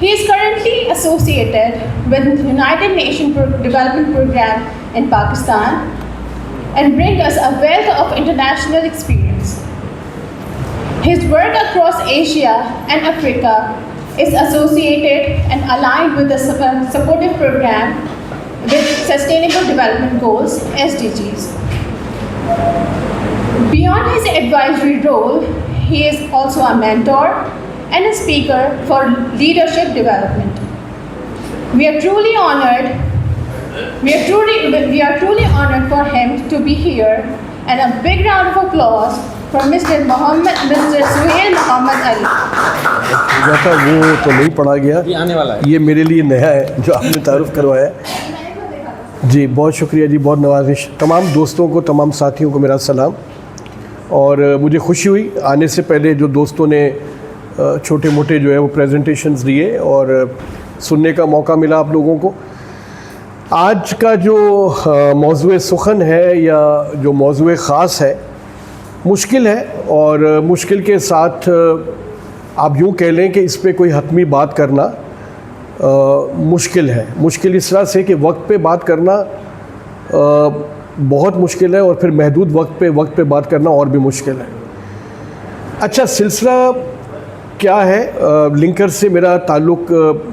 He is currently associated with United Nations Development Program in Pakistan and brings us a wealth of international experience. His work across Asia and Africa is associated and aligned with the supportive program with Sustainable Development Goals, SDGs. Beyond his advisory role, he is also a mentor and a speaker for leadership development. We are truly honored for him to be here, and a big round of applause for Mr. Suhail Muhammad Ali. था वो तो नहीं पढ़ा गया, ये आने वाला है, ये मेरे लिए नया है जो आपने तारुफ करवाया। जी बहुत शुक्रिया जी, बहुत नवाजिश। तमाम दोस्तों को, तमाम साथियों को मेरा सलाम। और मुझे खुशी हुई आने से पहले जो दोस्तों ने छोटे मोटे जो है वो प्रेजेंटेशंस दिए और सुनने का मौका मिला आप लोगों को। आज का जो मौज़ूए सुखन है या जो मौज़ूए ख़ास है, मुश्किल है, और मुश्किल के साथ आप यूँ कह लें कि इस पे कोई हतमी बात करना मुश्किल है। मुश्किल इस तरह से कि वक्त पे बात करना बहुत मुश्किल है, और फिर महदूद वक्त पे बात करना और भी मुश्किल है। अच्छा, सिलसिला क्या है? लिंकर्स से मेरा ताल्लुक़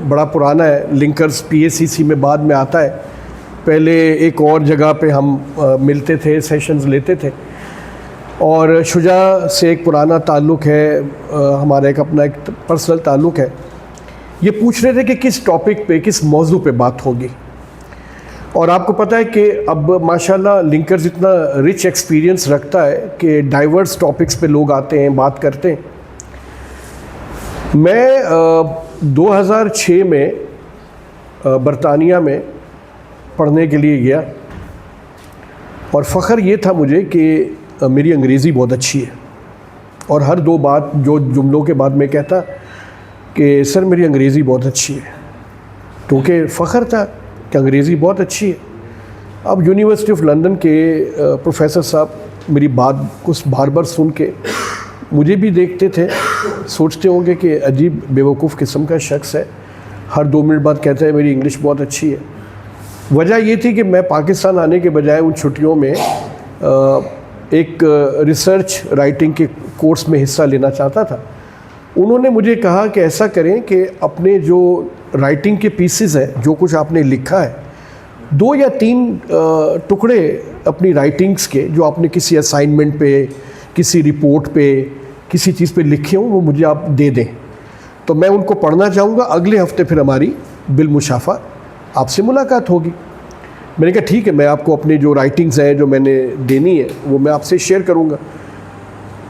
बड़ा पुराना है। लिंकर्स PACC में बाद में आता है, पहले एक और जगह पे हम मिलते थे, सेशंस लेते थे। और शुजा से एक पुराना ताल्लुक़ है, हमारा एक अपना एक पर्सनल ताल्लुक़ है। ये पूछ रहे थे कि किस टॉपिक पे, किस मौजू पे बात होगी। और आपको पता है कि अब माशाल्लाह लिंकर्स इतना रिच एक्सपीरियंस रखता है कि डाइवर्स टॉपिक्स पे लोग आते हैं, बात करते हैं। मैं 2006 में बरतानिया में पढ़ने के लिए गया, और फ़ख्र ये था मुझे कि मेरी अंग्रेज़ी बहुत अच्छी है। और हर दो बात जो जुमलों के बाद मैं कहता कि सर मेरी अंग्रेज़ी बहुत अच्छी है, क्योंकि फ़ख्र था कि अंग्रेज़ी बहुत अच्छी है। अब यूनिवर्सिटी ऑफ लंदन के प्रोफेसर साहब मेरी बात कुछ बार बार सुन के मुझे भी देखते थे, सोचते होंगे कि अजीब बेवकूफ़ किस्म का शख्स है, हर 2 मिनट बाद कहता है मेरी इंग्लिश बहुत अच्छी है। वजह ये थी कि मैं पाकिस्तान आने के बजाय उन छुट्टियों में एक रिसर्च राइटिंग के कोर्स में हिस्सा लेना चाहता था। उन्होंने मुझे कहा कि ऐसा करें कि अपने जो राइटिंग के पीसेस हैं, जो कुछ आपने लिखा है, 2 या 3 टुकड़े अपनी राइटिंग्स के जो आपने किसी असाइनमेंट पे, किसी रिपोर्ट पे, किसी चीज़ पे लिखे हों, वो मुझे आप दे दें, तो मैं उनको पढ़ना चाहूँगा। अगले हफ्ते फिर हमारी बिलमुशाफा आपसे मुलाकात होगी। मैंने कहा ठीक है, मैं आपको अपनी जो राइटिंग्स हैं जो मैंने देनी है वो मैं आपसे शेयर करूँगा।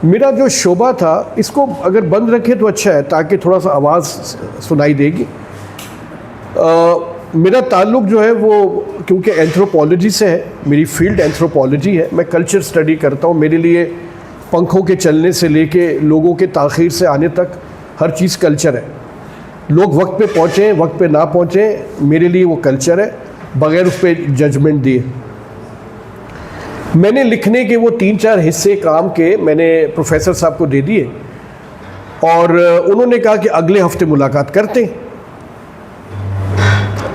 मेरा जो शोबा था, इसको अगर बंद रखे तो अच्छा है ताकि थोड़ा सा आवाज़ सुनाई देगी। मेरा ताल्लुक़ जो है वो क्योंकि एंथ्रोपोलॉजी से है, मेरी फील्ड एंथ्रोपोलॉजी है, मैं कल्चर स्टडी करता हूँ। मेरे लिए पंखों के चलने से लेके लोगों के ताख़ीर से आने तक हर चीज़ कल्चर है। लोग वक्त पे पहुँचें, वक्त पे ना पहुँचें, मेरे लिए वो कल्चर है, बग़ैर उस पर जजमेंट दिए। मैंने लिखने के वो 3-4 हिस्से काम के मैंने प्रोफेसर साहब को दे दिए, और उन्होंने कहा कि अगले हफ्ते मुलाकात करते हैं।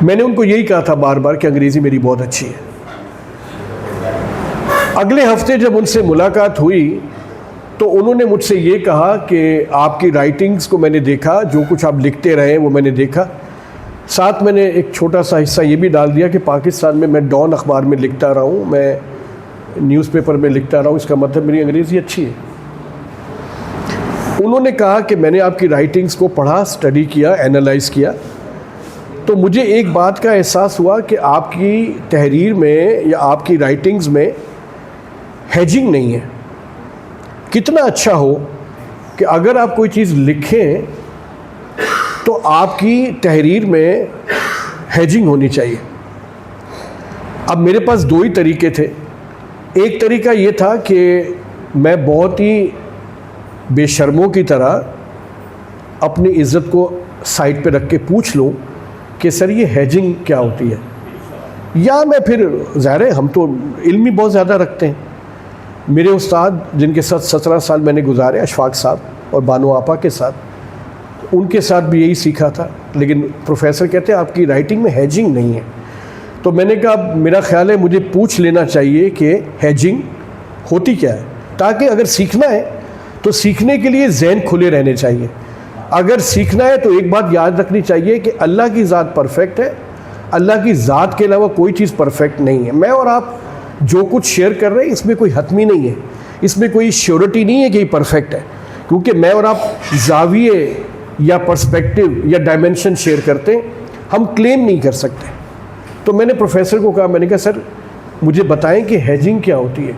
मैंने उनको यही कहा था बार बार कि अंग्रेज़ी मेरी बहुत अच्छी है। अगले हफ्ते जब उनसे मुलाकात हुई तो उन्होंने मुझसे ये कहा कि आपकी राइटिंग्स को मैंने देखा, जो कुछ आप लिखते रहे वो मैंने देखा। साथ मैंने एक छोटा सा हिस्सा ये भी डाल दिया कि पाकिस्तान में मैं डॉन अखबार में लिखता रहा हूँ, मैं न्यूज़पेपर में लिखता रहा हूँ, इसका मतलब मेरी अंग्रेज़ी अच्छी है। उन्होंने कहा कि मैंने आपकी राइटिंग्स को पढ़ा, स्टडी किया, एनालाइज़ किया, तो मुझे एक बात का एहसास हुआ कि आपकी तहरीर में या आपकी राइटिंग्स में हेजिंग नहीं है। कितना अच्छा हो कि अगर आप कोई चीज़ लिखें तो आपकी तहरीर में हेजिंग होनी चाहिए। अब मेरे पास 2 ही तरीके थे। एक तरीका ये था कि मैं बहुत ही बेशर्मों की तरह अपनी इज़्ज़त को साइड पे रख के पूछ लूँ कि सर ये हेजिंग क्या होती है, या मैं फिर ज़ाहिर है हम तो इल्म ही बहुत ज़्यादा रखते हैं। मेरे उस्ताद जिनके साथ 17 साल मैंने गुजारे, अशफाक साहब और बानो आपा के साथ, उनके साथ भी यही सीखा था, लेकिन प्रोफेसर कहते हैं आपकी राइटिंग में हेजिंग नहीं है। तो मैंने कहा मेरा ख्याल है मुझे पूछ लेना चाहिए कि हेजिंग होती क्या है, ताकि अगर सीखना है तो सीखने के लिए जहन खुले रहने चाहिए। अगर सीखना है तो एक बात याद रखनी चाहिए कि अल्लाह की ज़ात परफेक्ट है, अल्लाह की ज़ात के अलावा कोई चीज़ परफेक्ट नहीं है। मैं और आप जो कुछ शेयर कर रहे हैं इसमें कोई हतमी नहीं है, इसमें कोई श्योरिटी नहीं है कि ये परफेक्ट है, क्योंकि मैं और आप जाविये या पर्सपेक्टिव या डायमेंशन शेयर करते हैं, हम क्लेम नहीं कर सकते। तो मैंने प्रोफेसर को कहा, मैंने कहा सर मुझे बताएं कि हेजिंग क्या होती है।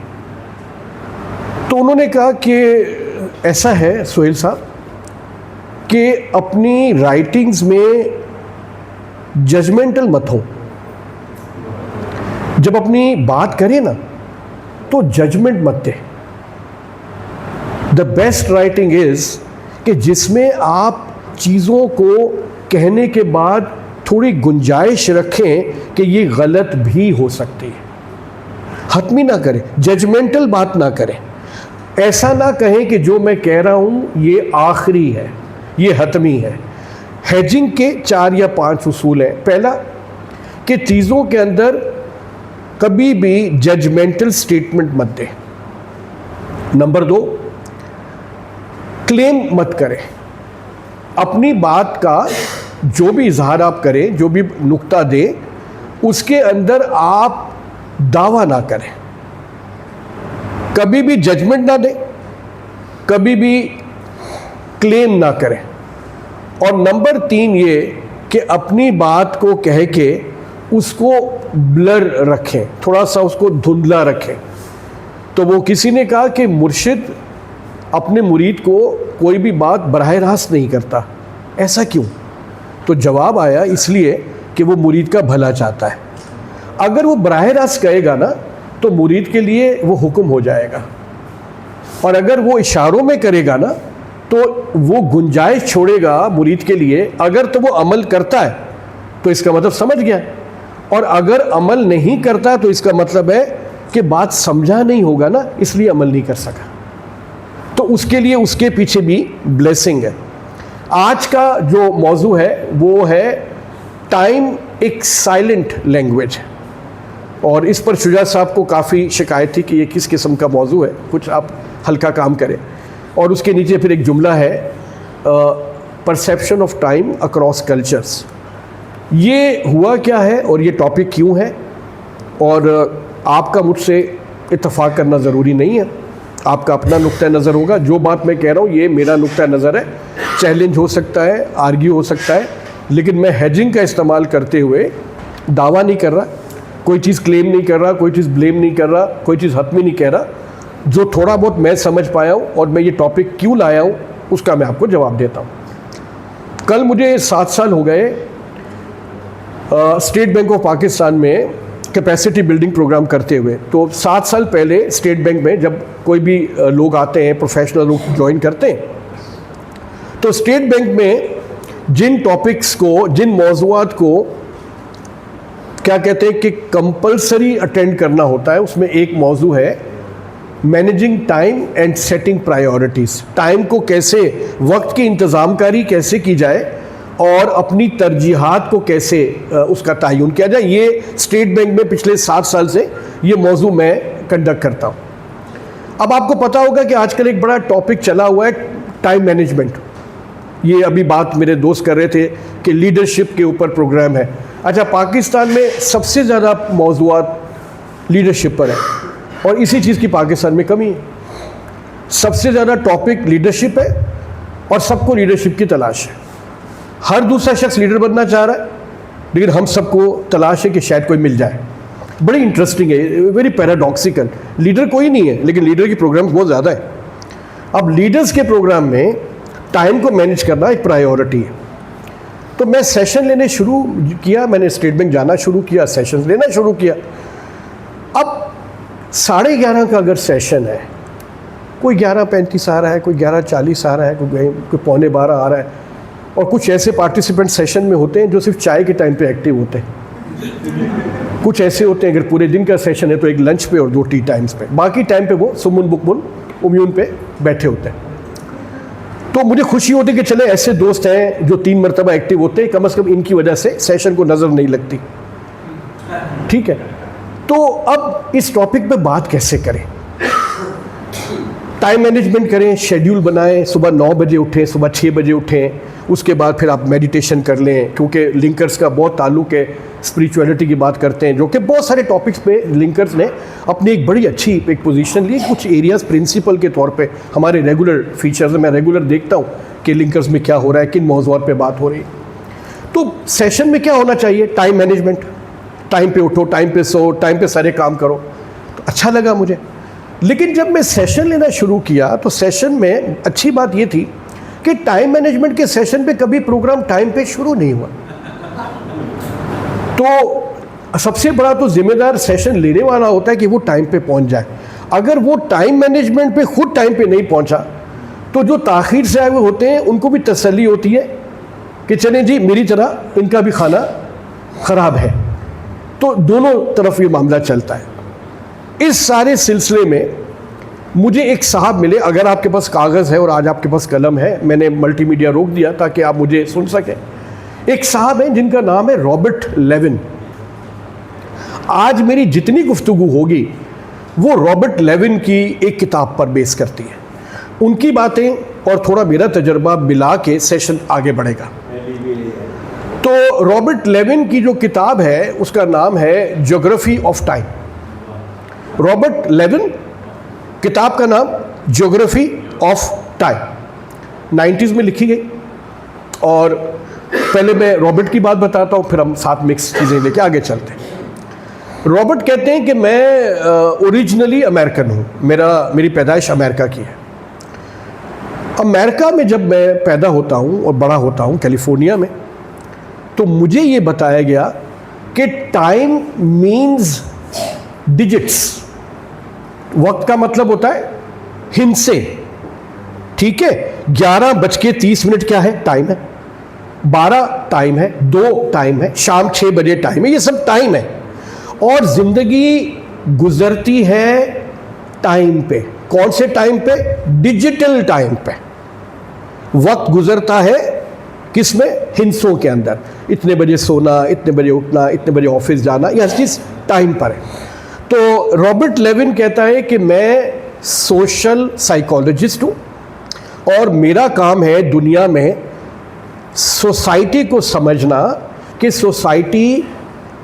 तो उन्होंने कहा कि ऐसा है सोहेल साहब कि अपनी राइटिंग्स में जजमेंटल मत हो, जब अपनी बात करें ना तो जजमेंट मत दे। द बेस्ट राइटिंग इज कि जिसमें आप चीज़ों को कहने के बाद थोड़ी गुंजाइश रखें कि ये गलत भी हो सकती है। हतमी ना करें, जजमेंटल बात ना करें, ऐसा ना कहें कि जो मैं कह रहा हूं ये आखिरी है, ये हतमी है। हेजिंग के 4 या 5 उसूल हैं। पहला कि चीज़ों के अंदर कभी भी जजमेंटल स्टेटमेंट मत दें। नंबर 2, क्लेम मत करें। अपनी बात का जो भी इजहार आप करें, जो भी नुक्ता दें, उसके अंदर आप दावा ना करें, कभी भी जजमेंट ना दें, कभी भी क्लेम ना करें। और नंबर 3 ये कि अपनी बात को कह के उसको ब्लर रखें, थोड़ा सा उसको धुंधला रखें। तो वो किसी ने कहा कि मुर्शिद अपने मुरीद को कोई भी बात बराह रास्त नहीं करता, ऐसा क्यों? तो जवाब आया इसलिए कि वो मुरीद का भला चाहता है। अगर वो बराह रास्त कहेगा ना तो मुरीद के लिए वो हुक्म हो जाएगा, और अगर वो इशारों में करेगा ना तो वो गुंजाइश छोड़ेगा मुरीद के लिए। अगर तो वो अमल करता है तो इसका मतलब समझ गया, और अगर अमल नहीं करता तो इसका मतलब है कि बात समझा नहीं होगा ना, इसलिए अमल नहीं कर सका। तो उसके लिए उसके पीछे भी ब्लेसिंग है। आज का जो मौजू है वो है टाइम एक साइलेंट लैंग्वेज है, और इस पर शुजा साहब को काफ़ी शिकायत थी कि ये किस किस्म का मौजू है, कुछ आप हल्का काम करें। और उसके नीचे फिर एक जुमला है, perception of time across cultures. ये हुआ क्या है और ये टॉपिक क्यों है, और आपका मुझसे इत्तेफाक करना ज़रूरी नहीं है, आपका अपना नुक्ता नज़र होगा। जो बात मैं कह रहा हूँ ये मेरा नुक्ता नज़र है, चैलेंज हो सकता है, आर्ग्यू हो सकता है, लेकिन मैं हेजिंग का इस्तेमाल करते हुए दावा नहीं कर रहा, कोई चीज़ क्लेम नहीं कर रहा, कोई चीज़ ब्लेम नहीं कर रहा, कोई चीज़ हतमी नहीं कह रहा। जो थोड़ा बहुत मैं समझ पाया हूँ और मैं ये टॉपिक क्यों लाया हूँ उसका मैं आपको जवाब देता हूँ। कल मुझे 7 साल हो गए स्टेट बैंक ऑफ पाकिस्तान में कैपेसिटी बिल्डिंग प्रोग्राम करते हुए। तो 7 साल पहले स्टेट बैंक में जब कोई भी लोग आते हैं, प्रोफेशनल लोग ज्वाइन करते हैं, तो स्टेट बैंक में जिन टॉपिक्स को, जिन मौज़ूआत को क्या कहते हैं कि कंपलसरी अटेंड करना होता है, उसमें एक मौजू है managing time and setting priorities. Time को कैसे, वक्त की इंतज़ामकारी कैसे की जाए और अपनी तरजीहात को कैसे उसका तयन किया जाए। ये स्टेट बैंक में पिछले 7 साल से ये मौजू मैं कंडक्ट करता हूँ। अब आपको पता होगा कि आजकल एक बड़ा टॉपिक चला हुआ है टाइम मैनेजमेंट। ये अभी बात मेरे दोस्त कर रहे थे कि लीडरशिप के ऊपर प्रोग्राम है। अच्छा, पाकिस्तान में सबसे ज़्यादा मौज़ूआत लीडरशिप पर है, और इसी चीज़ की पाकिस्तान में कमी है। सबसे ज़्यादा टॉपिक लीडरशिप है और सबको लीडरशिप की तलाश है। हर दूसरा शख्स लीडर बनना चाह रहा है, लेकिन हम सबको तलाश है कि शायद कोई मिल जाए। बड़ी इंटरेस्टिंग है, वेरी पैराडॉक्सिकल। लीडर कोई नहीं है, लेकिन लीडर की प्रोग्राम बहुत ज़्यादा है। अब लीडर्स के प्रोग्राम में टाइम को मैनेज करना एक प्रायोरिटी है। तो मैं सेशन लेने शुरू किया, मैंने स्टेट बैंक जाना शुरू किया, सेशन लेना शुरू किया। अब 11:30 का अगर सेशन है, कोई 11:35 आ रहा है, कोई 11:40 आ रहा है, कोई 11:45 आ रहा है, और कुछ ऐसे पार्टिसिपेंट सेशन में होते हैं जो सिर्फ चाय के टाइम पे एक्टिव होते हैं। कुछ ऐसे होते हैं अगर पूरे दिन का सेशन है तो एक लंच पे और 2 टी टाइम्स पे, बाकी टाइम पे वो सुमुन बुकमुन उम्यून पे बैठे होते हैं। तो मुझे खुशी होती कि चले ऐसे दोस्त हैं जो 3 मरतबा एक्टिव होते हैं, कम से कम इनकी वजह से सेशन को नज़र नहीं लगती। ठीक है, तो अब इस टॉपिक पे बात कैसे करें? टाइम मैनेजमेंट करें, शेड्यूल बनाएं, सुबह 9 बजे उठें, सुबह 6 बजे उठें, उसके बाद फिर आप मेडिटेशन कर लें, क्योंकि लिंकर्स का बहुत ताल्लुक है, स्पिरिचुअलिटी की बात करते हैं, जो कि बहुत सारे टॉपिक्स पे लिंकर्स ने अपनी एक बड़ी अच्छी एक पोजीशन ली। कुछ एरियाज़ प्रिंसिपल के तौर पे हमारे रेगुलर फीचर्स में मैं रेगुलर देखता हूँ कि लिंकर्स में क्या हो रहा है, किन मौज़ूआत पे बात हो रही है। तो सेशन में क्या होना चाहिए? टाइम मैनेजमेंट, टाइम पे उठो, टाइम पे सो, टाइम पे सारे काम करो। तो अच्छा लगा मुझे। लेकिन जब मैं सेशन लेना शुरू किया तो सेशन में अच्छी बात ये थी कि टाइम मैनेजमेंट के सेशन पे कभी प्रोग्राम टाइम पे शुरू नहीं हुआ। तो सबसे बड़ा तो जिम्मेदार सेशन लेने वाला होता है कि वो टाइम पे पहुंच जाए। अगर वो टाइम मैनेजमेंट पे खुद टाइम पे नहीं पहुंचा तो जो ताख़ीर से आए हुए होते हैं उनको भी तसल्ली होती है कि चलें जी, मेरी तरह इनका भी खाना ख़राब है। तो दोनों तरफ ये मामला चलता है। इस सारे सिलसिले में मुझे एक साहब मिले। अगर आपके पास कागज़ है और आज आपके पास कलम है, मैंने मल्टीमीडिया रोक दिया ताकि आप मुझे सुन सकें। एक साहब हैं जिनका नाम है रॉबर्ट लेविन। आज मेरी जितनी गुफ्तगू होगी वो रॉबर्ट लेविन की एक किताब पर बेस करती है। उनकी बातें और थोड़ा मेरा तजर्बा मिला के सेशन आगे बढ़ेगा। तो रॉबर्ट लेविन की जो किताब है उसका नाम है geography of time. Robert Levine, किताब का नाम ज्योग्राफी ऑफ टाइम, 90s में लिखी गई। और पहले मैं रॉबर्ट की बात बताता हूँ, फिर हम साथ मिक्स चीज़ें लेके आगे चलते हैं। रॉबर्ट कहते हैं कि मैं ओरिजिनली अमेरिकन हूँ, मेरी पैदाइश अमेरिका की है। अमेरिका में जब मैं पैदा होता हूँ और बड़ा होता हूँ कैलिफोर्निया में, तो मुझे ये बताया गया कि टाइम मीन्स डिजिट्स। वक्त का मतलब होता है हिंसे। ठीक है, 11:30 क्या है? टाइम है। 12 टाइम है, 2 टाइम है, शाम 6 बजे टाइम है, ये सब टाइम है। और जिंदगी गुजरती है टाइम पे। कौन से टाइम पे? डिजिटल टाइम पे। वक्त गुजरता है किस में? हिंसों के अंदर। इतने बजे सोना, इतने बजे उठना, इतने बजे ऑफिस जाना, ये हर चीज़ टाइम पर है। तो रॉबर्ट लेविन कहता है कि मैं सोशल साइकोलॉजिस्ट हूँ और मेरा काम है दुनिया में सोसाइटी को समझना कि सोसाइटी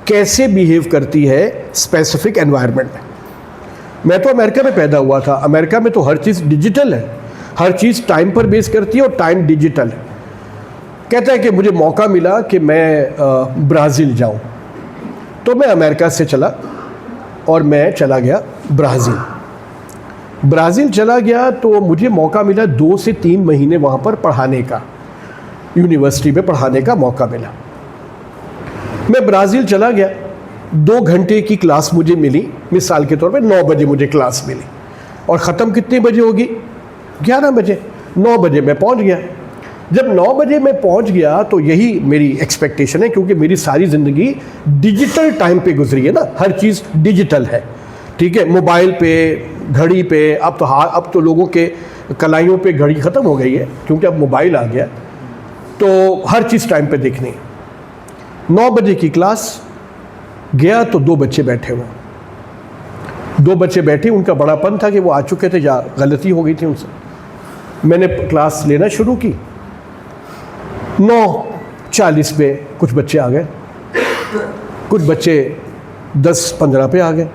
कैसे बिहेव करती है स्पेसिफिक एनवायरनमेंट में। मैं तो अमेरिका में पैदा हुआ था। अमेरिका में तो हर चीज़ डिजिटल है, हर चीज़ टाइम पर बेस करती है और टाइम डिजिटल है। कहता है कि मुझे मौका मिला कि मैं ब्राज़ील जाऊँ, तो मैं अमेरिका से चला और मैं चला गया ब्राज़ील चला गया। तो मुझे मौका मिला 2 से 3 महीने वहाँ पर पढ़ाने का, यूनिवर्सिटी में पढ़ाने का मौका मिला। मैं ब्राज़ील चला गया, 2 घंटे की क्लास मुझे मिली। मिसाल के तौर पे 9 बजे मुझे क्लास मिली और ख़त्म कितने बजे होगी? 11 बजे। 9 बजे मैं पहुँच गया। जब 9 बजे मैं पहुंच गया तो यही मेरी एक्सपेक्टेशन है, क्योंकि मेरी सारी ज़िंदगी डिजिटल टाइम पे गुजरी है ना, हर चीज़ डिजिटल है। ठीक है, मोबाइल पे, घड़ी पे। अब तो लोगों के कलाइयों पे घड़ी ख़त्म हो गई है क्योंकि अब मोबाइल आ गया, तो हर चीज़ टाइम पे देखनी है। 9 बजे की क्लास गया तो 2 बच्चे बैठे हुए। 2 बच्चे बैठे, उनका बड़ापन था कि वो आ चुके थे या गलती हो गई थी उनसे। मैंने क्लास लेना शुरू की। 9:40 पे कुछ बच्चे आ गए, कुछ बच्चे 10-15 पे आ गए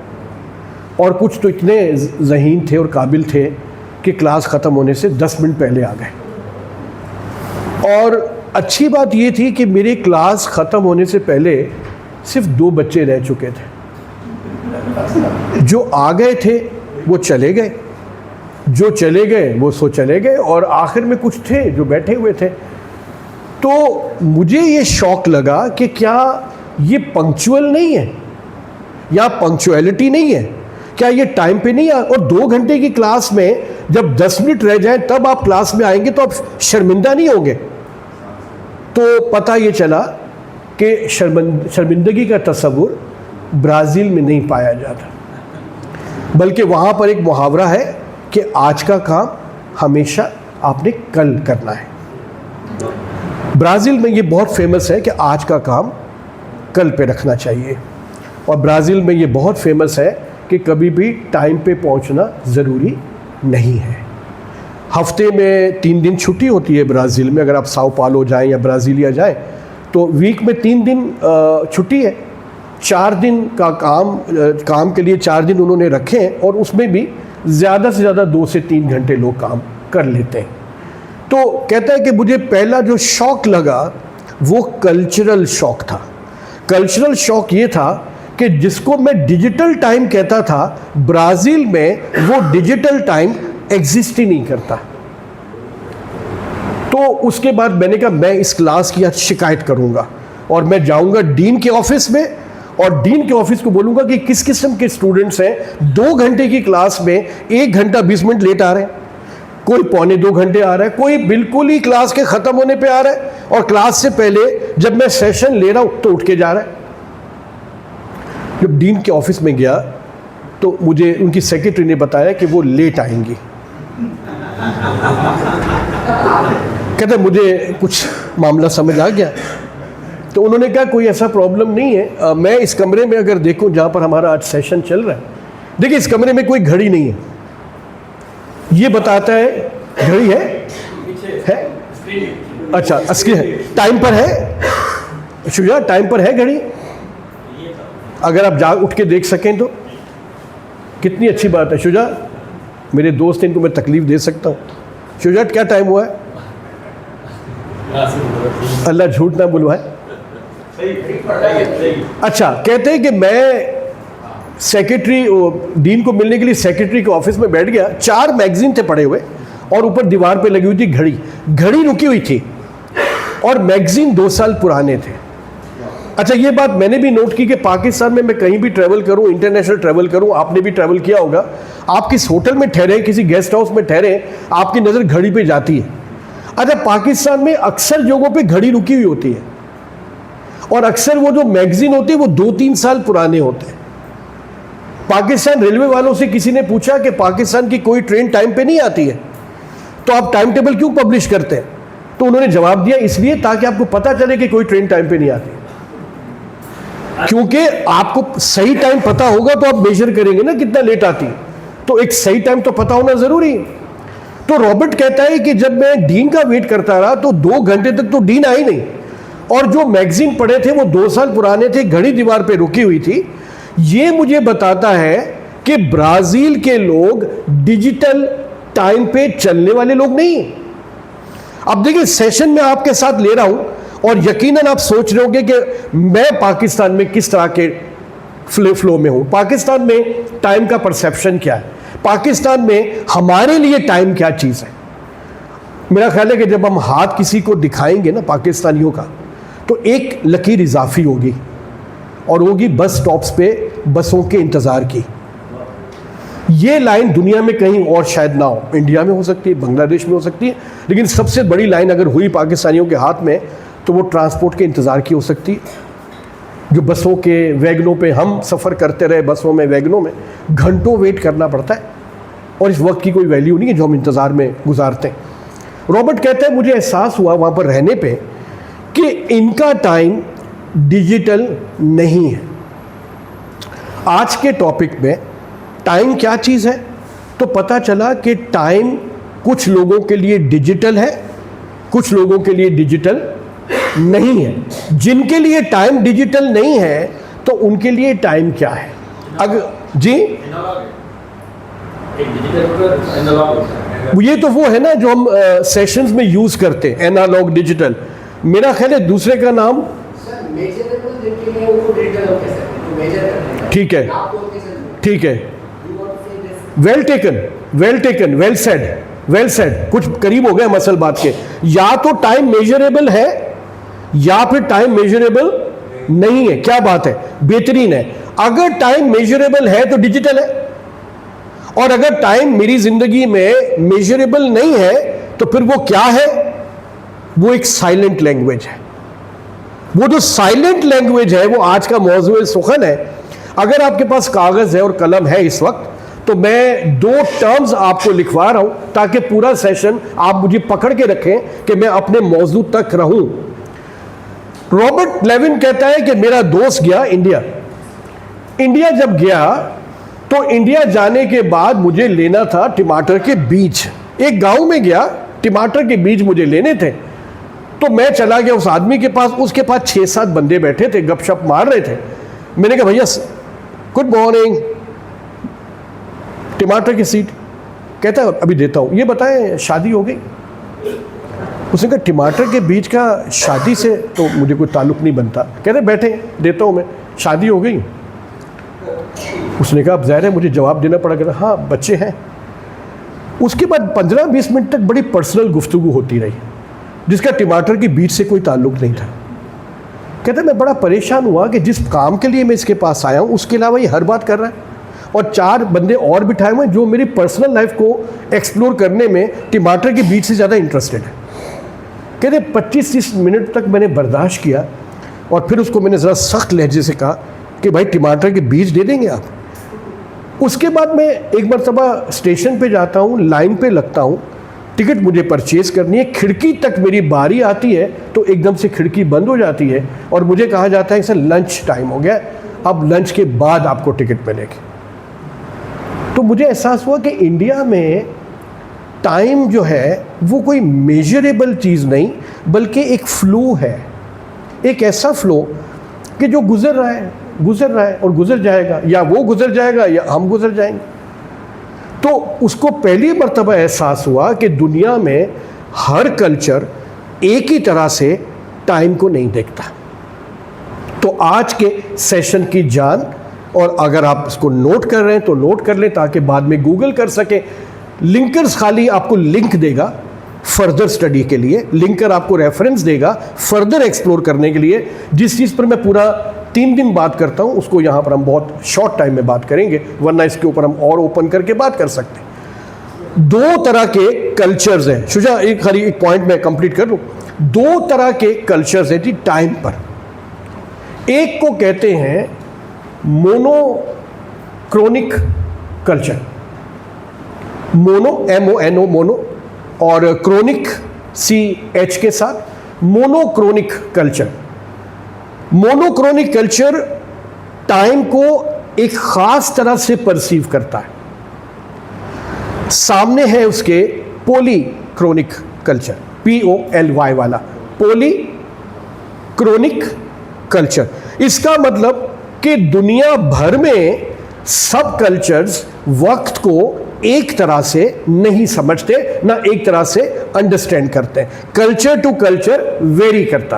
और कुछ तो इतने ज़हीन थे और काबिल थे कि क्लास ख़त्म होने से 10 मिनट पहले आ गए। और अच्छी बात ये थी कि मेरी क्लास ख़त्म होने से पहले सिर्फ 2 बच्चे रह चुके थे। जो आ गए थे वो चले गए, जो चले गए वो चले गए, और आखिर में कुछ थे जो बैठे हुए थे। तो मुझे ये शौक लगा कि क्या ये पंक्चुअल नहीं है या पंक्चुअलिटी नहीं है, क्या ये टाइम पे नहीं है? और 2 घंटे की क्लास में जब 10 मिनट रह जाए तब आप क्लास में आएंगे तो आप शर्मिंदा नहीं होंगे। तो पता ये चला कि शर्मिंदगी का तस्वुर ब्राज़ील में नहीं पाया जाता, बल्कि वहाँ पर एक मुहावरा है कि आज का काम हमेशा आपने कल करना है। ब्राज़ील में ये बहुत फेमस है कि आज का काम कल पे रखना चाहिए, और ब्राज़ील में ये बहुत फेमस है कि कभी भी टाइम पे पहुंचना ज़रूरी नहीं है। हफ्ते में 3 दिन छुट्टी होती है ब्राज़ील में। अगर आप साओ पालो जाएं या ब्राज़ीलिया जाएं तो वीक में 3 दिन छुट्टी है। 4 दिन का काम के लिए 4 दिन उन्होंने रखे हैं, और उसमें भी ज़्यादा से ज़्यादा 2 से 3 घंटे लोग काम कर लेते हैं। तो कहता है कि मुझे पहला जो शॉक लगा वो कल्चरल शॉक था। कल्चरल शॉक ये था कि जिसको मैं डिजिटल टाइम कहता था, ब्राज़ील में वो डिजिटल टाइम एग्जिस्ट ही नहीं करता। तो उसके बाद मैंने कहा मैं इस क्लास की आज शिकायत करूंगा, और मैं जाऊंगा डीन के ऑफिस में, और डीन के ऑफिस को बोलूंगा कि किस किस्म के स्टूडेंट्स हैं 2 घंटे की क्लास में 1 घंटा 20 मिनट लेट आ रहे हैं, कोई 1.25 घंटे आ रहा है, कोई बिल्कुल ही क्लास के ख़त्म होने पे आ रहा है, और क्लास से पहले जब मैं सेशन ले रहा हूं तो उठ के जा रहा है। जब डीन के ऑफिस में गया तो मुझे उनकी सेक्रेटरी ने बताया कि वो लेट आएंगी। कहते मुझे कुछ मामला समझ आ गया, तो उन्होंने कहा कोई ऐसा प्रॉब्लम नहीं है। मैं इस कमरे में अगर देखूं जहाँ पर हमारा आज सेशन चल रहा है, देखिए इस कमरे में कोई घड़ी नहीं है, ये बताता है घड़ी है? अच्छा असली है, टाइम पर है शुजा, टाइम पर है घड़ी। अगर आप उठ के देख सकें तो कितनी अच्छी बात है। शुजा मेरे दोस्त हैं, इनको मैं तकलीफ दे सकता हूँ। शुजा क्या टाइम हुआ है? अल्लाह झूठ ना बुलवाए। अच्छा, कहते हैं कि मैं सेक्रेटरी डीन को मिलने के लिए सेक्रेटरी के ऑफिस में बैठ गया। 4 मैगजीन थे पड़े हुए, और ऊपर दीवार पे लगी हुई थी घड़ी रुकी हुई थी, और मैगजीन 2 साल पुराने थे। अच्छा, ये बात मैंने भी नोट की कि पाकिस्तान में मैं कहीं भी ट्रैवल करूं, इंटरनेशनल ट्रैवल करूं, आपने भी ट्रैवल किया होगा, आप किस होटल में ठहरे, किसी गेस्ट हाउस में ठहरे, आपकी नज़र घड़ी पे जाती है। अच्छा, पाकिस्तान में अक्सर जगहों पे घड़ी रुकी हुई होती है, और अक्सर वो जो मैगजीन होती है वो 2-3 साल पुराने होते हैं। पाकिस्तान रेलवे वालों से किसी ने पूछा कि पाकिस्तान की कोई ट्रेन टाइम पे नहीं आती है, तो आप टाइम टेबल क्यों पब्लिश करते हैं? तो उन्होंने जवाब दिया, इसलिए ताकि आपको पता चले कि कोई ट्रेन टाइम पे नहीं आती। क्योंकि आपको सही टाइम पता होगा तो आप मेजर करेंगे ना कितना लेट आती है, तो एक सही टाइम तो पता होना जरूरी है। तो रॉबर्ट कहता है कि जब मैं डीन का वेट करता रहा तो 2 घंटे तक तो डीन आई नहीं, और जो मैगजीन पढ़े थे वो 2 साल पुराने थे, घड़ी दीवार पे रुकी हुई थी। ये मुझे बताता है कि ब्राजील के लोग डिजिटल टाइम पे चलने वाले लोग नहीं हैं। अब देखिए, सेशन में आपके साथ ले रहा हूं, और यकीनन आप सोच रहे होंगे कि मैं पाकिस्तान में किस तरह के फ्लो में हूं। पाकिस्तान में टाइम का परसेप्शन क्या है, पाकिस्तान में हमारे लिए टाइम क्या चीज़ है। मेरा ख्याल है कि जब हम हाथ किसी को दिखाएंगे ना पाकिस्तानियों का, तो एक लकीर इजाफी होगी, और होगी बस स्टॉप्स पे बसों के इंतज़ार की। ये लाइन दुनिया में कहीं और शायद ना हो, इंडिया में हो सकती है, बांग्लादेश में हो सकती है, लेकिन सबसे बड़ी लाइन अगर हुई पाकिस्तानियों के हाथ में तो वो ट्रांसपोर्ट के इंतज़ार की हो सकती है। जो बसों के वैगनों पे हम सफ़र करते रहे, बसों में वैगनों में घंटों वेट करना पड़ता है, और इस वक्त की कोई वैल्यू नहीं है जो हम इंतज़ार में गुजारते हैं। रॉबर्ट कहते हैं मुझे एहसास हुआ वहाँ पर रहने पे कि इनका टाइम डिजिटल नहीं है। आज के टॉपिक में टाइम क्या चीज़ है, तो पता चला कि टाइम कुछ लोगों के लिए डिजिटल है, कुछ लोगों के लिए डिजिटल नहीं है। जिनके लिए टाइम डिजिटल नहीं है तो उनके लिए टाइम क्या है? अगर जी, ये तो वो है ना जो हम सेशंस में यूज करते हैं, एनालॉग डिजिटल। मेरा ख्याल है दूसरे का नाम ठीक है, ठीक है, well taken, well taken, well said, well said, कुछ करीब हो गए हम असल बात के। या तो टाइम मेजरेबल है या फिर टाइम मेजरेबल नहीं है। क्या बात है, बेहतरीन है। अगर टाइम मेजरेबल है तो डिजिटल है, और अगर टाइम मेरी जिंदगी में मेजरेबल नहीं है तो फिर वो क्या है? वो एक साइलेंट लैंग्वेज है। वो जो साइलेंट लैंग्वेज है वो आज का मौजूद सुखन है। अगर आपके पास कागज है और कलम है इस वक्त, तो मैं 2 टर्म्स आपको लिखवा रहा हूं ताकि पूरा सेशन आप मुझे पकड़ के रखें कि मैं अपने मौजू तक रहूं। रॉबर्ट लेविन कहता है कि मेरा दोस्त गया इंडिया जब गया तो इंडिया जाने के बाद मुझे लेना था टमाटर के बीज। एक गांव में गया, टमाटर के बीज मुझे लेने थे, तो मैं चला गया उस आदमी के पास। उसके पास 6-7 बंदे बैठे थे, गपशप मार रहे थे। मैंने कहा भैया गुड मॉर्निंग, टमाटर की सीड। कहता है अभी देता हूं। ये बताएं शादी हो गई? उसने कहा टमाटर के बीज का शादी से तो मुझे कोई ताल्लुक नहीं बनता। कहते बैठे देता हूं मैं, शादी हो गई? उसने कहा अब ज़ाहिर है मुझे जवाब देना पड़ेगा, हाँ बच्चे हैं। उसके बाद 15-20 मिनट तक बड़ी पर्सनल गुफ्तगू होती रही जिसका टमाटर के बीज से कोई ताल्लुक नहीं था। कहते मैं बड़ा परेशान हुआ कि जिस काम के लिए मैं इसके पास आया हूँ उसके अलावा ये हर बात कर रहा है, और 4 बंदे और बिठाए हुए हैं जो मेरी पर्सनल लाइफ को एक्सप्लोर करने में टमाटर के बीज से ज़्यादा इंटरेस्टेड है। कहते 25-30 मिनट तक मैंने बर्दाश्त किया और फिर उसको मैंने ज़रा सख्त लहजे से कहा कि भाई टमाटर के बीज दे देंगे आप? उसके बाद मैं एक मरतबा स्टेशन पे जाता हूँ, लाइन पे लगता हूँ, टिकट मुझे परचेज़ करनी है, खिड़की तक मेरी बारी आती है तो एकदम से खिड़की बंद हो जाती है और मुझे कहा जाता है कि सर लंच टाइम हो गया, अब लंच के बाद आपको टिकट मिलेगी। तो मुझे एहसास हुआ कि इंडिया में टाइम जो है वो कोई मेजरेबल चीज़ नहीं बल्कि एक फ्लो है, एक ऐसा फ्लो कि जो गुजर रहा है और गुजर जाएगा, या वो गुजर जाएगा या हम गुजर जाएंगे। तो उसको पहली मर्तबा एहसास हुआ कि दुनिया में हर कल्चर एक ही तरह से टाइम को नहीं देखता। तो आज के सेशन की जान, और अगर आप इसको नोट कर रहे हैं तो नोट कर लें ताकि बाद में गूगल कर सके। लिंकर्स खाली आपको लिंक देगा फर्दर स्टडी के लिए, लिंकर आपको रेफरेंस देगा फर्दर एक्सप्लोर करने के लिए। जिस चीज़ पर मैं पूरा 3 दिन बात करता हूँ उसको यहाँ पर हम बहुत शॉर्ट टाइम में बात करेंगे, वरना इसके ऊपर हम और ओपन करके बात कर सकते हैं। 2 तरह के कल्चर्स हैं। शुजा एक पॉइंट मैं कंप्लीट कर लूँ। 2 तरह के कल्चर्स हैं जी टाइम पर। एक को कहते हैं मोनोक्रोनिक कल्चर, MONO मोनो, और क्रोनिक CH के साथ, monochronic culture. Monochronic culture time को एक खास तरह से परसीव करता है। सामने है उसके पॉलीक्रोनिक कल्चर, POLY वाला, पॉलीक्रोनिक कल्चर। इसका मतलब कि दुनिया भर में सब कल्चर्स वक्त को एक तरह से नहीं समझते, ना एक तरह से अंडरस्टैंड करते। कल्चर टू कल्चर वेरी करता।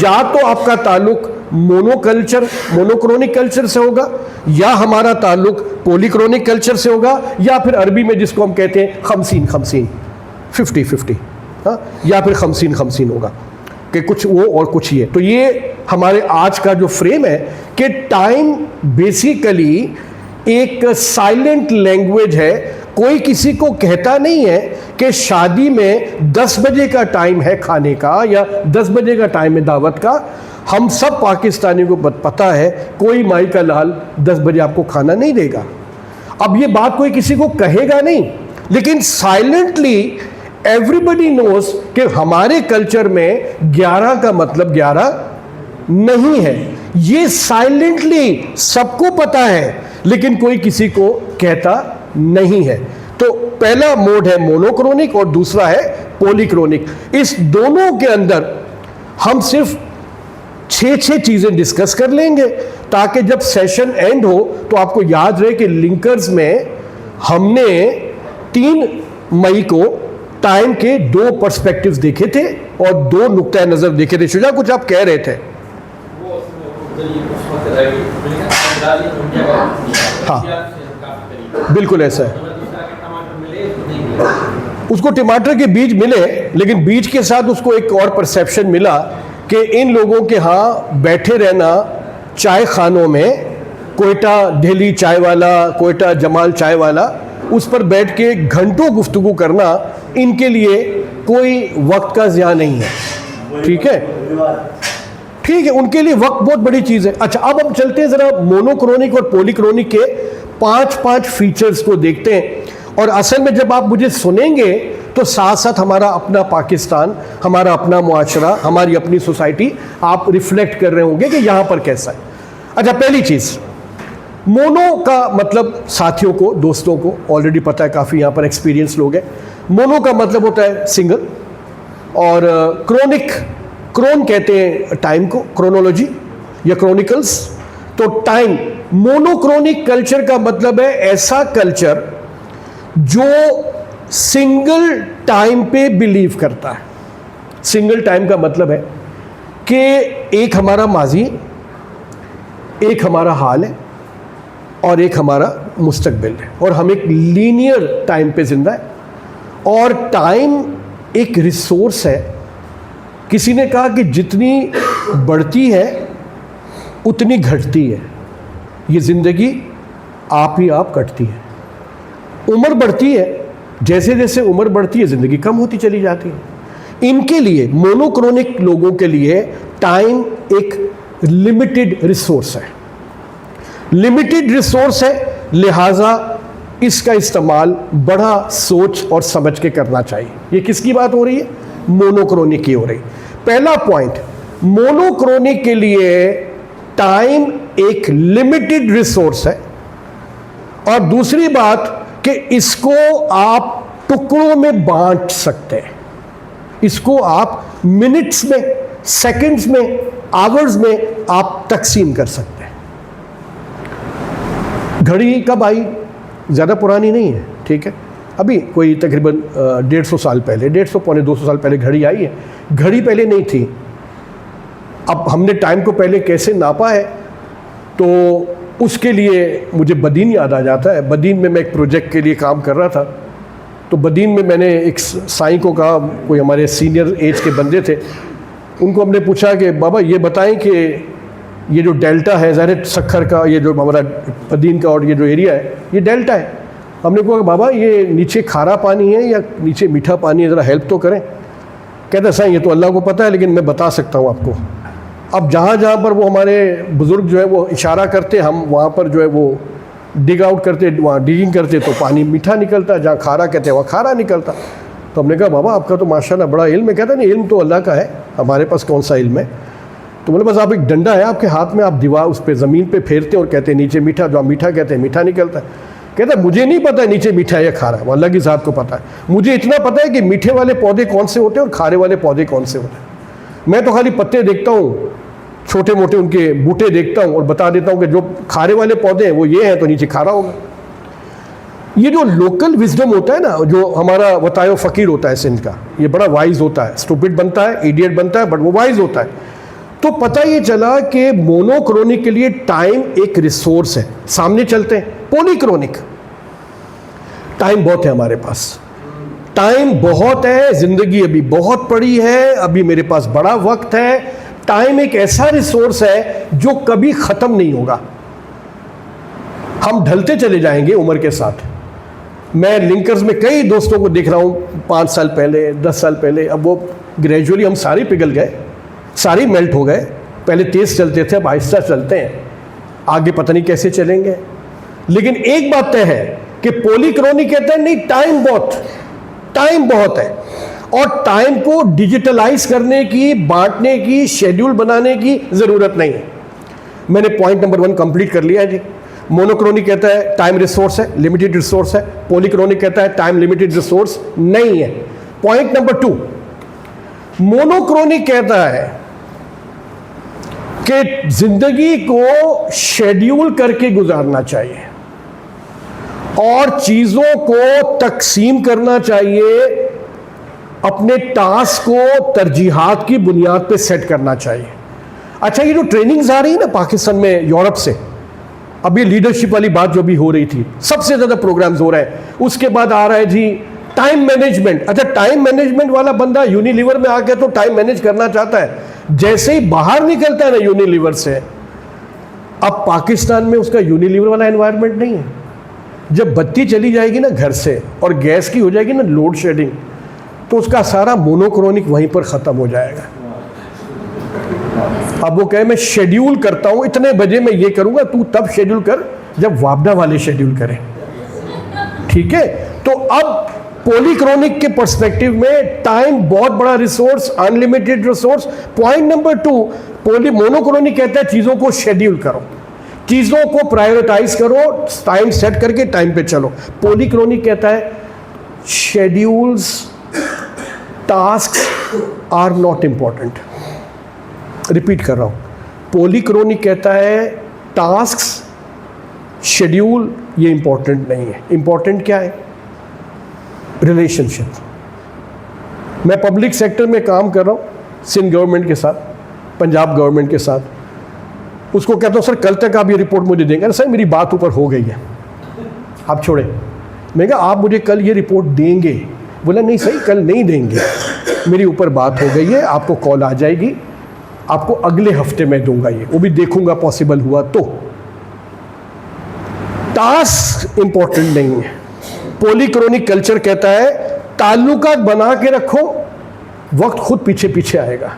या तो आपका ताल्लुक मोनोक्रोनिक कल्चर से होगा, या हमारा ताल्लुक पॉलीक्रोनिक कल्चर से होगा, या फिर अरबी में जिसको हम कहते हैं 50-50, 50-50, हाँ, या फिर 50-50 होगा कि कुछ वो और कुछ ये। तो ये हमारे आज का जो फ्रेम है कि टाइम बेसिकली एक साइलेंट लैंग्वेज है। कोई किसी को कहता नहीं है कि शादी में 10 बजे का टाइम है खाने का या 10 बजे का टाइम है दावत का। हम सब पाकिस्तानियों को पता है कोई माई का लाल 10 बजे आपको खाना नहीं देगा। अब ये बात कोई किसी को कहेगा नहीं, लेकिन साइलेंटली एवरीबडी नोस कि हमारे कल्चर में 11 का मतलब 11 नहीं है। ये साइलेंटली सबको पता है, लेकिन कोई किसी को कहता नहीं है। तो पहला मोड है मोनोक्रोनिक और दूसरा है पॉलीक्रोनिक। इस दोनों के अंदर हम सिर्फ 6 चीजें डिस्कस कर लेंगे ताकि जब सेशन एंड हो तो आपको याद रहे कि लिंकर्स में हमने 3 मई को टाइम के 2 पर्सपेक्टिव्स देखे थे और 2 नुक्ता नजर देखे थे। शुजा कुछ आप कह रहे थे? हाँ बिल्कुल ऐसा है। उसको टमाटर के बीज मिले, लेकिन बीज के साथ उसको एक और परसेप्शन मिला कि इन लोगों के यहाँ बैठे रहना चाय खानों में, कोयटा दिल्ली चाय वाला, कोयटा जमाल चाय वाला, उस पर बैठ के घंटों गुफ्तगू करना इनके लिए कोई वक्त का ज़िया नहीं है। ठीक है, ठीक है, उनके लिए वक्त बहुत बड़ी चीज़ है। अच्छा, अब हम चलते हैं ज़रा मोनोक्रोनिक और पॉलीक्रोनिक के 5-5 फीचर्स को देखते हैं। और असल में जब आप मुझे सुनेंगे तो साथ साथ हमारा अपना पाकिस्तान, हमारा अपना मुआशरा, हमारी अपनी सोसाइटी आप रिफ्लेक्ट कर रहे होंगे कि यहाँ पर कैसा है। अच्छा, पहली चीज़, मोनो का मतलब साथियों को, दोस्तों को ऑलरेडी पता है, काफ़ी यहाँ पर एक्सपीरियंस लोग हैं। मोनो का मतलब होता है सिंगल, और क्रोनिक, क्रोन कहते हैं टाइम को, क्रोनोलॉजी या क्रोनिकल्स। तो टाइम, मोनोक्रोनिक कल्चर का मतलब है ऐसा कल्चर जो सिंगल टाइम पे बिलीव करता है। सिंगल टाइम का मतलब है कि एक हमारा माजी, एक हमारा हाल है और एक हमारा मुस्तकबिल है, और हम एक लीनियर टाइम पे जिंदा है। और टाइम एक रिसोर्स है। किसी ने कहा कि जितनी बढ़ती है उतनी घटती है, ये ज़िंदगी आप ही आप कटती है। उम्र बढ़ती है, जैसे जैसे उम्र बढ़ती है ज़िंदगी कम होती चली जाती है। इनके लिए, मोनोक्रोनिक लोगों के लिए टाइम एक लिमिटेड रिसोर्स है। लिमिटेड रिसोर्स है, लिहाजा इसका इस्तेमाल बड़ा सोच और समझ के करना चाहिए। ये किसकी बात हो रही है? मोनोक्रोनिक की हो रही। पहला पॉइंट, मोनोक्रोनिक के लिए टाइम एक लिमिटेड रिसोर्स है। और दूसरी बात कि इसको आप टुकड़ों में बांट सकते हैं। इसको आप मिनट्स में, सेकंड्स में, आवर्स में आप तकसीम कर सकते हैं। घड़ी कब आई? ज़्यादा पुरानी नहीं है, ठीक है, अभी कोई तकरीबन 150 साल पहले, 150 पौने 200 साल पहले घड़ी आई है। घड़ी पहले नहीं थी। अब हमने टाइम को पहले कैसे नापा है, तो उसके लिए मुझे बदीन याद आ जाता है। बदीन में मैं एक प्रोजेक्ट के लिए काम कर रहा था, तो बदीन में मैंने एक साईं को कहा, कोई हमारे सीनियर एज के बंदे थे, उनको हमने पूछा कि बाबा ये बताएं कि ये जो डेल्टा है, ज़ाहिर सखर का, ये जो हमारा बदीन का और ये जो एरिया है, ये डेल्टा है। हमने कहा बाबा ये नीचे खारा पानी है या नीचे मीठा पानी है, ज़रा हेल्प तो करें। कहते साईं ये तो अल्लाह को पता है, लेकिन मैं बता सकता हूँ आपको। अब जहाँ जहाँ पर वो हमारे बुज़ुर्ग जो है वो इशारा करते, हम वहाँ पर जो है वो डिग आउट करते, वहाँ डिगिंग करते तो पानी मीठा निकलता, जहाँ खारा कहते हैं वहाँ खारा निकलता। तो हमने कहा बाबा आपका तो माशाल्लाह बड़ा इल्म है। कहता नहीं, इल्म तो अल्लाह का है, हमारे पास कौन सा इल्म है। तो बोले बस आप, एक डंडा है आपके हाथ में, आप दीवार उस पर ज़मीन पे फेरते और कहते हैं नीचे मीठा, जो आप मीठा कहते हैं मीठा निकलता है। कहता है मुझे नहीं पता है नीचे मीठा है या खारा है, वो अल्लाह की ज़ात को पता है। मुझे इतना पता है कि मीठे वाले पौधे कौन से होते हैं और खारे वाले पौधे कौन से होते हैं। मैं तो खाली पत्ते देखता हूँ, छोटे मोटे उनके बूटे देखता हूँ और बता देता हूँ कि जो खारे वाले पौधे हैं वो ये हैं, तो नीचे खारा होगा। ये जो लोकल विजडम होता है ना, जो हमारा वतायो फ़कीर होता है सिंध का, ये बड़ा वाइज होता है। स्टूपिड बनता है, इडियट बनता है, बट वो वाइज होता है। तो पता ये चला कि मोनोक्रोनिक के लिए टाइम एक रिसोर्स है। सामने चलते हैं, पॉलीक्रोनिक। टाइम बहुत है हमारे पास, टाइम बहुत है, ज़िंदगी अभी बहुत पड़ी है, अभी मेरे पास बड़ा वक्त है। टाइम एक ऐसा रिसोर्स है जो कभी ख़त्म नहीं होगा। हम ढलते चले जाएंगे उम्र के साथ। मैं लिंकर्स में कई दोस्तों को देख रहा हूँ 5 साल पहले, 10 साल पहले, अब वो ग्रेजुअली हम सारे पिघल गए, सारे मेल्ट हो गए। पहले तेज़ चलते थे, अब आहिस्ता चलते हैं, आगे पता नहीं कैसे चलेंगे। लेकिन एक बात तय है कि पॉलीक्रोनिक कहते हैं नहीं, टाइम बहुत है, और टाइम को डिजिटलाइज करने की, बांटने की, शेड्यूल बनाने की ज़रूरत नहीं है। मैंने पॉइंट नंबर 1 कंप्लीट कर लिया है जी। मोनोक्रोनिक कहता है टाइम रिसोर्स है, लिमिटेड रिसोर्स है। पॉलीक्रोनिक कहता है टाइम लिमिटेड रिसोर्स नहीं है। पॉइंट नंबर 2, मोनोक्रोनिक कहता है कि जिंदगी को शेड्यूल करके गुजारना चाहिए और चीजों को तकसीम करना चाहिए, अपने टास्क को तरजीहात की बुनियाद पे सेट करना चाहिए। अच्छा, ये जो ट्रेनिंग्स आ रही है ना पाकिस्तान में यूरोप से, अब ये लीडरशिप वाली बात जो भी हो रही थी, सबसे ज़्यादा प्रोग्राम्स हो रहे हैं। उसके बाद आ रहा है जी टाइम मैनेजमेंट। अच्छा, टाइम मैनेजमेंट वाला बंदा यूनिलीवर में आके तो टाइम मैनेज करना चाहता है, जैसे ही बाहर निकलता है ना यूनिलीवर से, अब पाकिस्तान में उसका यूनिलीवर वाला एनवायरनमेंट नहीं है। जब बत्ती चली जाएगी ना घर से और गैस की हो जाएगी ना लोड शेडिंग, तो उसका सारा मोनोक्रोनिक वहीं पर ख़त्म हो जाएगा। अब वो कहे मैं शेड्यूल करता हूँ, इतने बजे मैं ये करूँगा, तू तब शेड्यूल कर जब वापडा वाले शेड्यूल करें। ठीक है, तो अब पॉलीक्रोनिक के पर्सपेक्टिव में टाइम बहुत बड़ा resource, unlimited resource. Point number 2, monochronic कहता है चीज़ों को शेड्यूल करो, चीज़ों को प्रायोरिटाइज करो, टाइम सेट करके टाइम पे चलो। पॉलीक्रोनिक कहता है schedules, task are not important. Repeat कर रहा हूँ, पॉलीक्रोनिक कहता है टास्क, शेड्यूल ये इंपॉर्टेंट नहीं है। इंपॉर्टेंट क्या है? रिलेशनशिप। मैं पब्लिक सेक्टर में काम कर रहा हूँ, सिंध गवर्नमेंट के साथ, पंजाब गवर्नमेंट के साथ। उसको कहता हूँ सर कल तक आप ये रिपोर्ट मुझे देंगे। सर मेरी बात ऊपर हो गई है, आप छोड़े। मैं कहा आप मुझे कल ये रिपोर्ट देंगे? बोला नहीं सही, कल नहीं देंगे, मेरी ऊपर बात हो गई है, आपको कॉल आ जाएगी, आपको अगले हफ्ते में दूंगा, ये वो भी देखूंगा पॉसिबल हुआ तो। टास्क इंपॉर्टेंट नहीं है। पॉलीक्रोनिक कल्चर कहता है ताल्लुकात बना के रखो, वक्त खुद पीछे पीछे आएगा।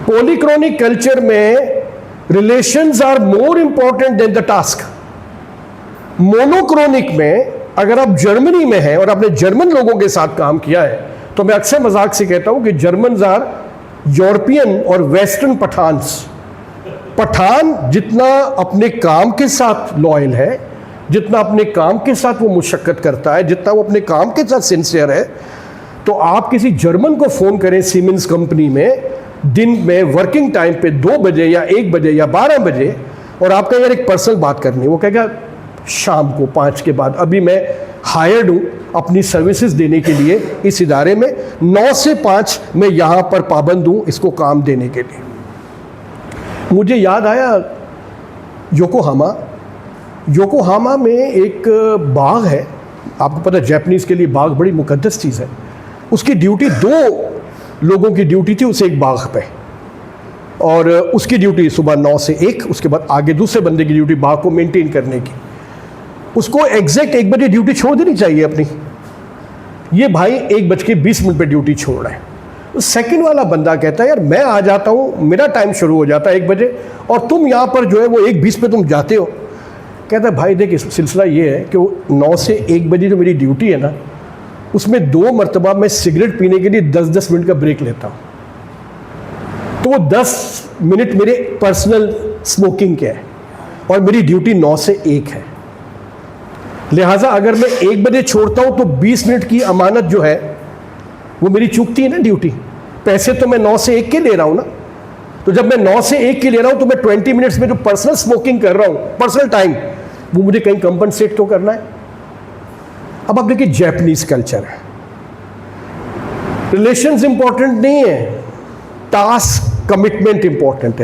पॉलीक्रोनिक कल्चर में relations are more important than the task. Monochronic में अगर आप जर्मनी में हैं और आपने जर्मन लोगों के साथ काम किया है, तो मैं अक्सर मजाक से कहता हूं कि जर्मन्स आर यूरोपियन और वेस्टर्न पठान्स। पठान जितना अपने काम के साथ लॉयल है, जितना अपने काम के साथ वो मुशक्कत करता है, जितना वो अपने काम के साथ सिंसियर है, तो आप किसी जर्मन को फ़ोन करें सीमेंस कंपनी में दिन में वर्किंग टाइम पे 2 बजे या 1 बजे या 12 बजे, और आपका यार एक पर्सनल बात करनी, वो कहेगा शाम को 5 के बाद, अभी मैं हायर्ड हूँ अपनी सर्विसेज देने के लिए इस इदारे में, 9 से 5 मैं यहाँ पर पाबंद हूँ इसको काम देने के लिए। मुझे याद आया योकोहामा में एक बाग है, आपको पता है जापानीज़ के लिए बाग बड़ी मुकद्दस चीज़ है। उसकी ड्यूटी 2 लोगों की ड्यूटी थी उस एक बाग पे, और उसकी ड्यूटी सुबह 9 से 1, उसके बाद आगे दूसरे बंदे की ड्यूटी बाग को मेंटेन करने की। उसको एग्जैक्ट 1 बजे ड्यूटी छोड़ देनी चाहिए अपनी, ये भाई 1:20 पे ड्यूटी छोड़ रहा है। सेकंड वाला बंदा कहता है यार मैं आ जाता हूँ, मेरा टाइम शुरू हो जाता है 1 बजे, और तुम यहाँ पर जो है वो 1:20 पे तुम जाते हो। कहता है भाई देख इस सिलसिला ये है कि वो 9 से 1 बजे जो मेरी ड्यूटी है ना, उसमें 2 मरतबा मैं सिगरेट पीने के लिए 10-10 मिनट का ब्रेक लेता हूँ, तो वो 10 मिनट मेरे पर्सनल स्मोकिंग के हैं, और मेरी ड्यूटी 9 से 1 है। लिहाजा अगर मैं 1 बजे छोड़ता हूँ तो 20 मिनट की अमानत जो है वो मेरी चूकती है ना ड्यूटी। पैसे तो मैं 9 से 1 के ले रहा हूँ ना, तो जब मैं 9 से 1 के ले रहा हूँ तो मैं 20 मिनट्स में जो पर्सनल स्मोकिंग कर रहा हूँ, पर्सनल टाइम, वो मुझे कहीं कंपनसेट तो करना है। अब आप देखिए जापानीज कल्चर है, रिलेशंस इंपॉर्टेंट नहीं है, टास्क कमिटमेंट इंपॉर्टेंट है।